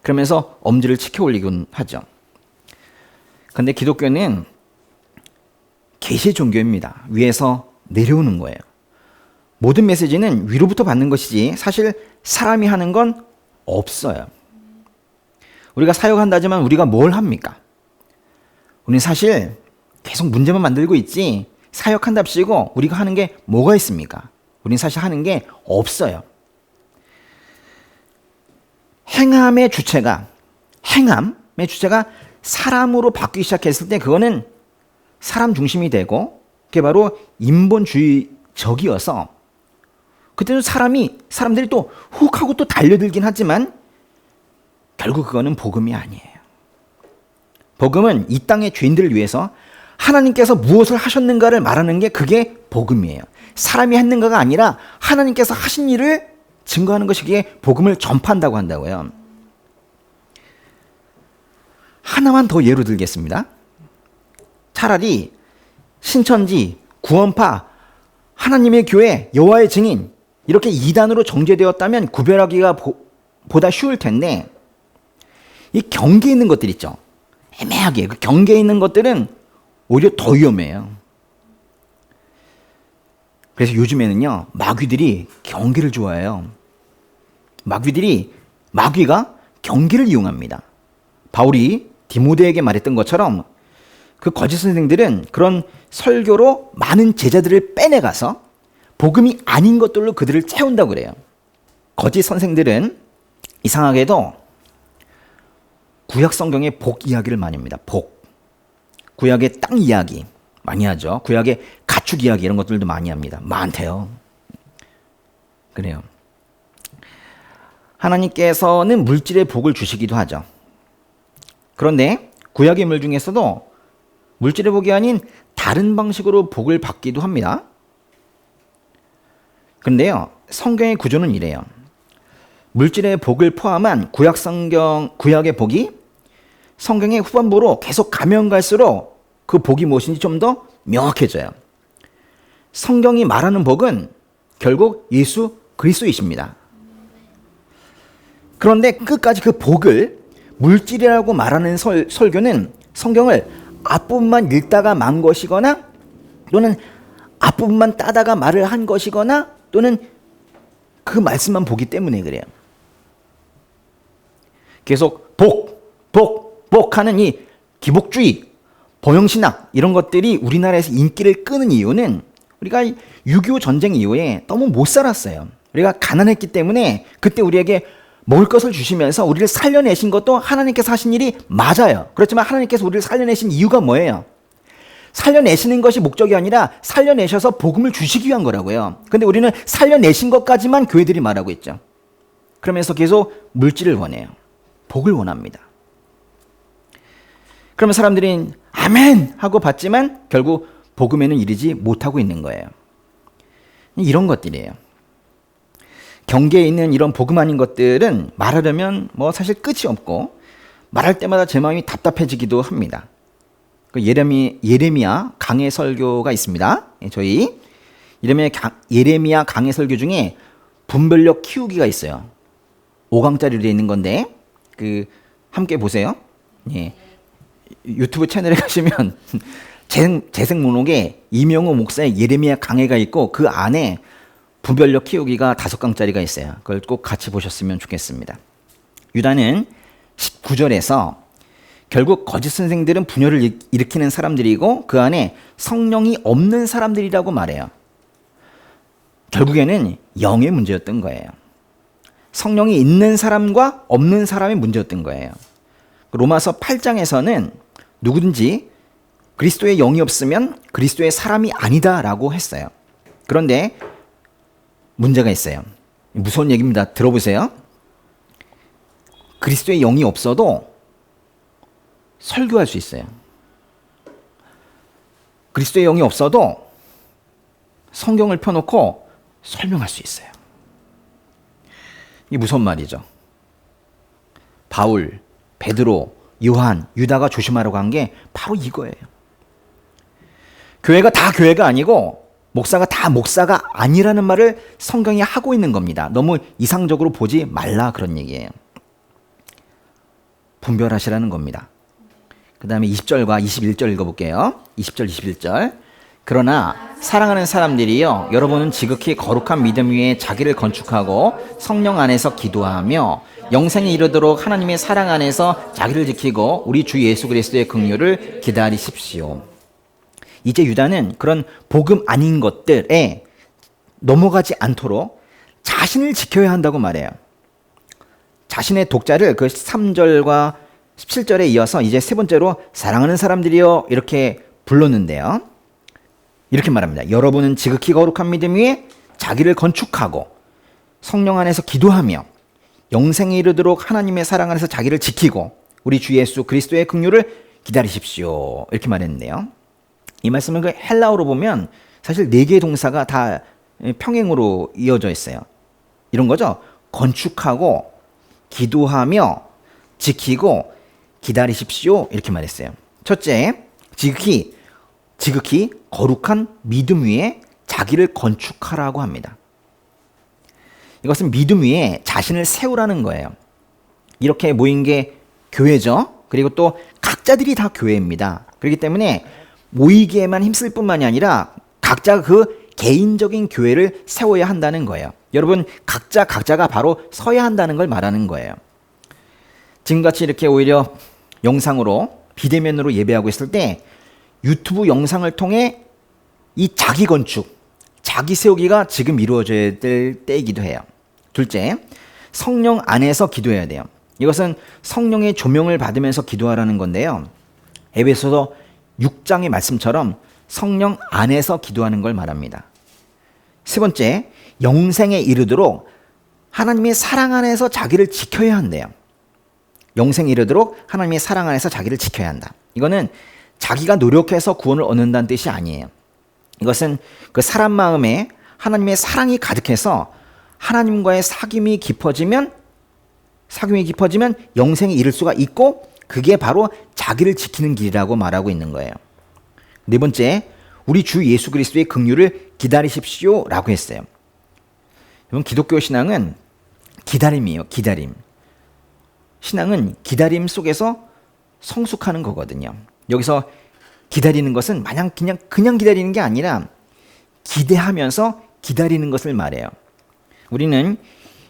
그러면서 엄지를 치켜 올리곤 하죠. 그런데 기독교는 계시의 종교입니다. 위에서 내려오는 거예요. 모든 메시지는 위로부터 받는 것이지 사실 사람이 하는 건 없어요. 우리가 사역한다지만 우리가 뭘 합니까? 우리는 사실 계속 문제만 만들고 있지 사역한답시고 우리가 하는 게 뭐가 있습니까? 우리는 사실 하는 게 없어요. 행함의 주체가 사람으로 바뀌기 시작했을 때 그거는 사람 중심이 되고 그게 바로 인본주의적이어서 그때는 사람들이 또 훅 하고 또 달려들긴 하지만 결국 그거는 복음이 아니에요. 복음은 이 땅의 죄인들을 위해서 하나님께서 무엇을 하셨는가를 말하는 게 그게 복음이에요. 사람이 했는가가 아니라 하나님께서 하신 일을 증거하는 것이 그게 복음을 전파한다고 한다고요. 하나만 더 예로 들겠습니다. 차라리 신천지, 구원파, 하나님의 교회, 여호와의 증인 이렇게 2단으로 정제되었다면 구별하기가 보다 쉬울 텐데 이 경계에 있는 것들 있죠. 애매하게 그 경계에 있는 것들은 오히려 더 위험해요. 그래서 요즘에는요 마귀들이 경계를 좋아해요. 마귀가 경계를 이용합니다. 바울이 디모데에게 말했던 것처럼 그 거짓 선생들은 그런 설교로 많은 제자들을 빼내가서 복음이 아닌 것들로 그들을 채운다고 그래요. 거짓 선생들은 이상하게도 구약 성경의 복 이야기를 많이 합니다. 복. 구약의 땅 이야기 많이 하죠. 구약의 가축 이야기 이런 것들도 많이 합니다. 많대요. 그래요. 하나님께서는 물질의 복을 주시기도 하죠. 그런데 구약의 인물 중에서도 물질의 복이 아닌 다른 방식으로 복을 받기도 합니다. 그런데요, 성경의 구조는 이래요. 물질의 복을 포함한 구약의 복이 성경의 후반부로 계속 가면 갈수록 그 복이 무엇인지 좀 더 명확해져요. 성경이 말하는 복은 결국 예수 그리스도이십니다. 그런데 끝까지 그 복을 물질이라고 말하는 설교는 성경을 앞부분만 읽다가 만 것이거나 또는 앞부분만 따다가 말을 한 것이거나 또는 그 말씀만 보기 때문에 그래요. 계속 복 하는 이 기복주의, 보형신학 이런 것들이 우리나라에서 인기를 끄는 이유는 우리가 6.25 전쟁 이후에 너무 못 살았어요. 우리가 가난했기 때문에 그때 우리에게 먹을 것을 주시면서 우리를 살려내신 것도 하나님께서 하신 일이 맞아요. 그렇지만 하나님께서 우리를 살려내신 이유가 뭐예요? 살려내시는 것이 목적이 아니라 살려내셔서 복음을 주시기 위한 거라고요. 근데 우리는 살려내신 것까지만 교회들이 말하고 있죠. 그러면서 계속 물질을 원해요. 복을 원합니다. 그러면 사람들이 아멘 하고 받지만 결국 복음에는 이르지 못하고 있는 거예요. 이런 것들이에요. 경계에 있는 이런 복음 아닌 것들은 말하려면 뭐 사실 끝이 없고 말할 때마다 제 마음이 답답해지기도 합니다. 그 예레미야 강해 설교가 있습니다. 저희 예레미야 강해 설교 중에 분별력 키우기가 있어요. 5강짜리로 되어 있는 건데 함께 보세요. 예. 유튜브 채널에 가시면 재생 목록에 이명호 목사의 예레미야 강해가 있고 그 안에 분별력 키우기가 5강짜리가 있어요. 그걸 꼭 같이 보셨으면 좋겠습니다. 유다는 19절에서 결국 거짓 선생들은 분열을 일으키는 사람들이고 그 안에 성령이 없는 사람들이라고 말해요. 결국에는 영의 문제였던 거예요. 성령이 있는 사람과 없는 사람의 문제였던 거예요. 로마서 8장에서는 누구든지 그리스도의 영이 없으면 그리스도의 사람이 아니다라고 했어요. 그런데 문제가 있어요. 무서운 얘기입니다. 들어보세요. 그리스도의 영이 없어도 설교할 수 있어요. 그리스도의 영이 없어도 성경을 펴놓고 설명할 수 있어요. 이게 무서운 말이죠. 바울, 베드로, 요한, 유다가 조심하라고 한 게 바로 이거예요. 교회가 다 교회가 아니고 목사가 다 목사가 아니라는 말을 성경이 하고 있는 겁니다. 너무 이상적으로 보지 말라 그런 얘기예요. 분별하시라는 겁니다. 그 다음에 20절과 21절 읽어볼게요. 20절, 21절. 그러나 사랑하는 사람들이여 여러분은 지극히 거룩한 믿음 위에 자기를 건축하고 성령 안에서 기도하며 영생에 이르도록 하나님의 사랑 안에서 자기를 지키고 우리 주 예수 그리스도의 긍휼을 기다리십시오. 이제 유다는 그런 복음 아닌 것들에 넘어가지 않도록 자신을 지켜야 한다고 말해요. 자신의 독자를 그 13절과 17절에 이어서 이제 세 번째로 사랑하는 사람들이여 이렇게 불렀는데요. 이렇게 말합니다. 여러분은 지극히 거룩한 믿음 위에 자기를 건축하고 성령 안에서 기도하며 영생에 이르도록 하나님의 사랑 안에서 자기를 지키고 우리 주 예수 그리스도의 긍휼을 기다리십시오. 이렇게 말했는데요. 이 말씀은 그 헬라어로 보면 사실 4개의 동사가 다 평행으로 이어져 있어요. 이런 거죠. 건축하고 기도하며 지키고 기다리십시오. 이렇게 말했어요. 첫째, 지극히 거룩한 믿음 위에 자기를 건축하라고 합니다. 이것은 믿음 위에 자신을 세우라는 거예요. 이렇게 모인 게 교회죠. 그리고 또 각자들이 다 교회입니다. 그렇기 때문에 모이기에만 힘쓸 뿐만이 아니라 각자 그 개인적인 교회를 세워야 한다는 거예요. 여러분 각자가 바로 서야 한다는 걸 말하는 거예요. 지금같이 이렇게 오히려 영상으로 비대면으로 예배하고 있을 때 유튜브 영상을 통해 이 자기 건축, 자기 세우기가 지금 이루어져야 될 때이기도 해요. 둘째, 성령 안에서 기도해야 돼요. 이것은 성령의 조명을 받으면서 기도하라는 건데요. 에베소서 6장의 말씀처럼 성령 안에서 기도하는 걸 말합니다. 세 번째, 영생에 이르도록 하나님의 사랑 안에서 자기를 지켜야 한대요. 영생에 이르도록 하나님의 사랑 안에서 자기를 지켜야 한다. 이거는 자기가 노력해서 구원을 얻는다는 뜻이 아니에요. 이것은 그 사람 마음에 하나님의 사랑이 가득해서 하나님과의 사귐이 깊어지면 영생에 이를 수가 있고, 그게 바로 자기를 지키는 길이라고 말하고 있는 거예요. 네 번째, 우리 주 예수 그리스도의 긍휼을 기다리십시오라고 했어요. 여러분, 기독교 신앙은 기다림이에요. 기다림. 신앙은 기다림 속에서 성숙하는 거거든요. 여기서 기다리는 것은 마냥 그냥 기다리는 게 아니라 기대하면서 기다리는 것을 말해요. 우리는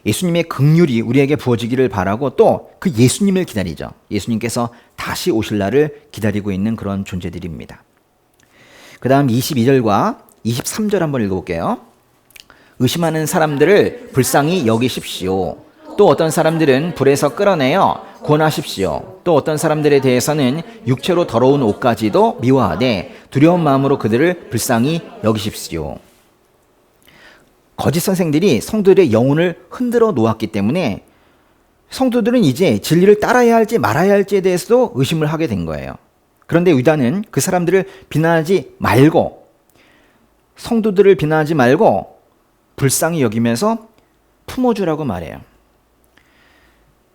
예수님의 긍휼이 우리에게 부어지기를 바라고 또 그 예수님을 기다리죠. 예수님께서 다시 오실 날을 기다리고 있는 그런 존재들입니다. 그 다음 22절과 23절 한번 읽어볼게요. 의심하는 사람들을 불쌍히 여기십시오. 또 어떤 사람들은 불에서 끌어내어 구원하십시오. 또 어떤 사람들에 대해서는 육체로 더러운 옷까지도 미워하되 두려운 마음으로 그들을 불쌍히 여기십시오. 거짓 선생들이 성도들의 영혼을 흔들어 놓았기 때문에 성도들은 이제 진리를 따라야 할지 말아야 할지에 대해서도 의심을 하게 된 거예요. 그런데 유다는 그 사람들을 비난하지 말고, 성도들을 비난하지 말고 불쌍히 여기면서 품어주라고 말해요.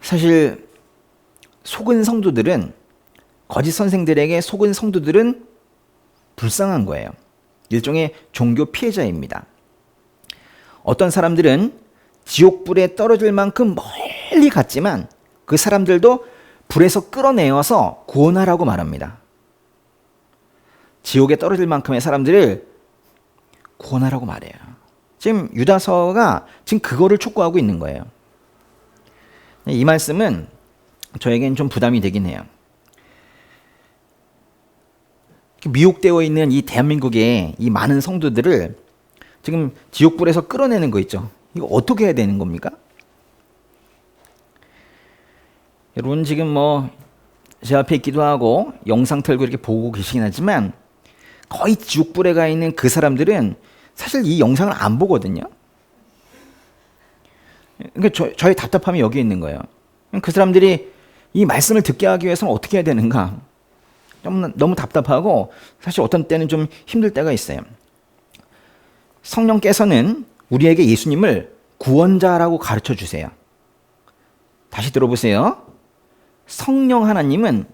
사실 속은 성도들은, 거짓 선생들에게 속은 성도들은 불쌍한 거예요. 일종의 종교 피해자입니다. 어떤 사람들은 지옥불에 떨어질 만큼 멀리 갔지만 그 사람들도 불에서 끌어내어서 구원하라고 말합니다. 지옥에 떨어질 만큼의 사람들을 구원하라고 말해요. 지금 유다서가 지금 그거를 촉구하고 있는 거예요. 이 말씀은 저에겐 좀 부담이 되긴 해요. 미혹되어 있는 이 대한민국의 이 많은 성도들을 지금 지옥불에서 끌어내는 거 있죠. 이거 어떻게 해야 되는 겁니까? 여러분, 지금 제 앞에 있기도 하고 영상 틀고 이렇게 보고 계시긴 하지만 거의 지옥불에 가 있는 그 사람들은 사실 이 영상을 안 보거든요. 그러니까 저의 답답함이 여기 있는 거예요. 그 사람들이 이 말씀을 듣게 하기 위해서는 어떻게 해야 되는가? 너무 답답하고 사실 어떤 때는 좀 힘들 때가 있어요. 성령께서는 우리에게 예수님을 구원자라고 가르쳐 주세요. 다시 들어보세요. 성령 하나님은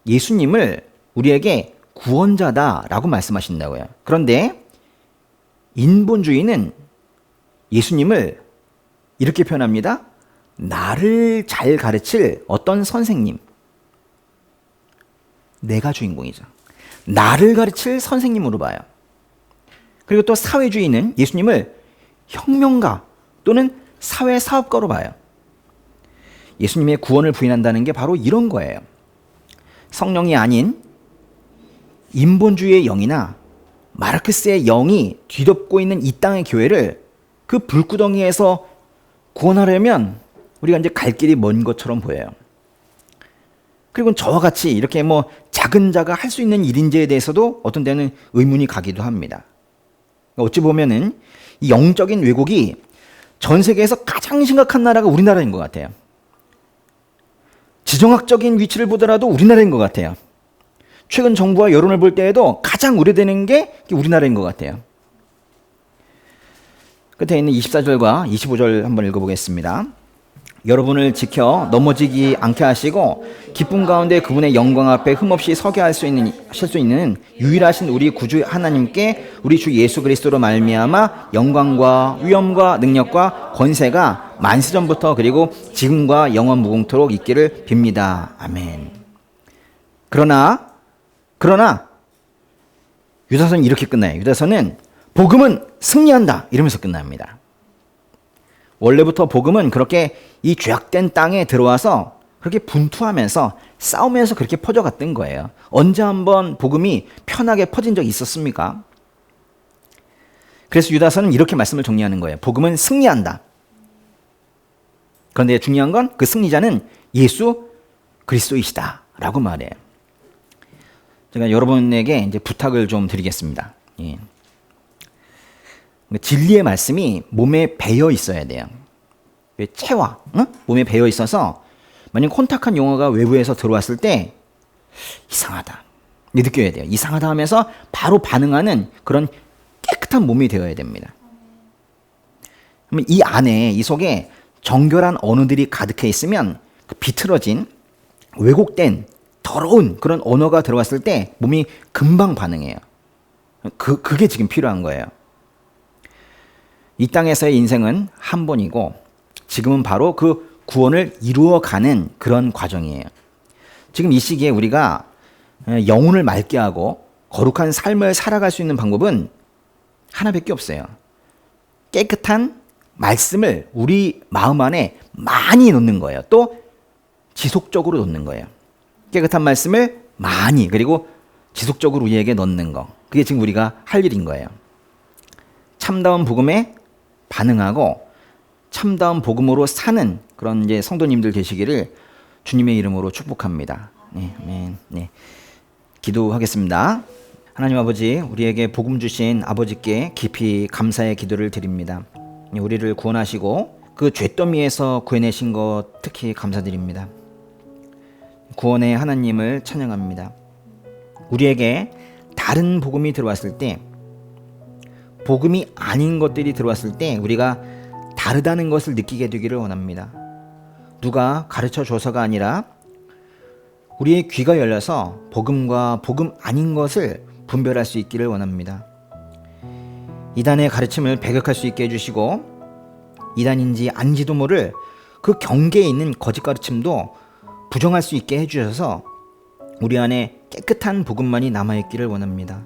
예수님을 우리에게 구원자다라고 말씀하신다고요. 그런데 인본주의는 예수님을 이렇게 표현합니다. 나를 잘 가르칠 어떤 선생님. 내가 주인공이죠. 나를 가르칠 선생님으로 봐요. 그리고 또 사회주의는 예수님을 혁명가 또는 사회사업가로 봐요. 예수님의 구원을 부인한다는 게 바로 이런 거예요. 성령이 아닌 인본주의의 영이나 마르크스의 영이 뒤덮고 있는 이 땅의 교회를 그 불구덩이에서 구원하려면 우리가 이제 갈 길이 먼 것처럼 보여요. 그리고 저와 같이 이렇게 작은 자가 할 수 있는 일인지에 대해서도 어떤 때는 의문이 가기도 합니다. 어찌 보면은 이 영적인 왜곡이 전 세계에서 가장 심각한 나라가 우리나라인 것 같아요. 지정학적인 위치를 보더라도 우리나라인 것 같아요. 최근 정부와 여론을 볼 때에도 가장 우려되는 게 우리나라인 것 같아요. 끝에 있는 24절과 25절 한번 읽어보겠습니다. 여러분을 지켜 넘어지지 않게 하시고 기쁨 가운데 그분의 영광 앞에 흠없이 서게 하실 수 있는 유일하신 우리 구주 하나님께 우리 주 예수 그리스도로 말미암아 영광과 위엄과 능력과 권세가 만세전부터 그리고 지금과 영원 무궁토록 있기를 빕니다. 아멘. 그러나 유다서는 이렇게 끝나요. 유다서는 복음은 승리한다 이러면서 끝납니다. 원래부터 복음은 그렇게 이 죄악된 땅에 들어와서 그렇게 분투하면서 싸우면서 그렇게 퍼져갔던 거예요. 언제 한번 복음이 편하게 퍼진 적이 있었습니까? 그래서 유다서는 이렇게 말씀을 정리하는 거예요. 복음은 승리한다. 그런데 중요한 건 그 승리자는 예수 그리스도이시다라고 말해요. 제가 여러분에게 이제 부탁을 좀 드리겠습니다. 예. 진리의 말씀이 몸에 배어 있어야 돼요. 체화, 응? 몸에 배어 있어서 만약 혼탁한 용어가 외부에서 들어왔을 때 이상하다 느껴야 돼요. 이상하다 하면서 바로 반응하는 그런 깨끗한 몸이 되어야 됩니다. 그러면 이 안에, 이 속에 정결한 언어들이 가득해 있으면 그 비틀어진 왜곡된 더러운 그런 언어가 들어왔을 때 몸이 금방 반응해요. 그게 지금 필요한 거예요. 이 땅에서의 인생은 한 번이고 지금은 바로 그 구원을 이루어가는 그런 과정이에요. 지금 이 시기에 우리가 영혼을 맑게 하고 거룩한 삶을 살아갈 수 있는 방법은 하나밖에 없어요. 깨끗한 말씀을 우리 마음 안에 많이 놓는 거예요. 또 지속적으로 놓는 거예요. 깨끗한 말씀을 많이, 그리고 지속적으로 우리에게 넣는 거. 그게 지금 우리가 할 일인 거예요. 참다운 복음에 반응하고 참다운 복음으로 사는 그런 이제 성도님들 되시기를 주님의 이름으로 축복합니다. 네, 아멘. 네. 기도하겠습니다. 하나님 아버지, 우리에게 복음 주신 아버지께 깊이 감사의 기도를 드립니다. 우리를 구원하시고 그 잿더미에서 구해내신 것 특히 감사드립니다. 구원의 하나님을 찬양합니다. 우리에게 다른 복음이 들어왔을 때, 복음이 아닌 것들이 들어왔을 때 우리가 다르다는 것을 느끼게 되기를 원합니다. 누가 가르쳐 줘서가 아니라 우리의 귀가 열려서 복음과 복음 아닌 것을 분별할 수 있기를 원합니다. 이단의 가르침을 배격할 수 있게 해주시고 이단인지 아닌지도 모를 그 경계에 있는 거짓 가르침도 부정할 수 있게 해주셔서 우리 안에 깨끗한 복음만이 남아있기를 원합니다.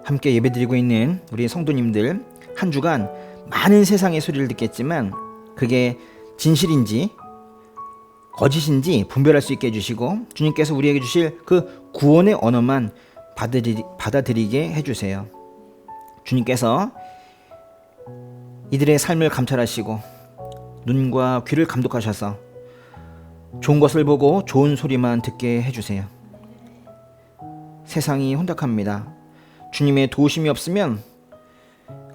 함께 예배드리고 있는 우리 성도님들 한 주간 많은 세상의 소리를 듣겠지만 그게 진실인지 거짓인지 분별할 수 있게 해주시고 주님께서 우리에게 주실 그 구원의 언어만 받아들이게 해주세요. 주님께서 이들의 삶을 감찰하시고 눈과 귀를 감독하셔서 좋은 것을 보고 좋은 소리만 듣게 해주세요. 세상이 혼탁합니다. 주님의 도우심이 없으면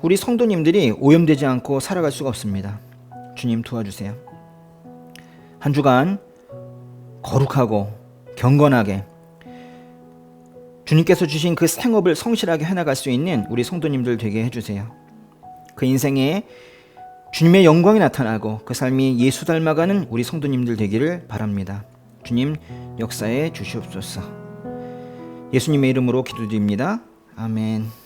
우리 성도님들이 오염되지 않고 살아갈 수가 없습니다. 주님 도와주세요. 한 주간 거룩하고 경건하게 주님께서 주신 그 생업을 성실하게 해나갈 수 있는 우리 성도님들 되게 해주세요. 그 인생에 주님의 영광이 나타나고 그 삶이 예수 닮아가는 우리 성도님들 되기를 바랍니다. 주님 역사해 주시옵소서. 예수님의 이름으로 기도드립니다. 아멘.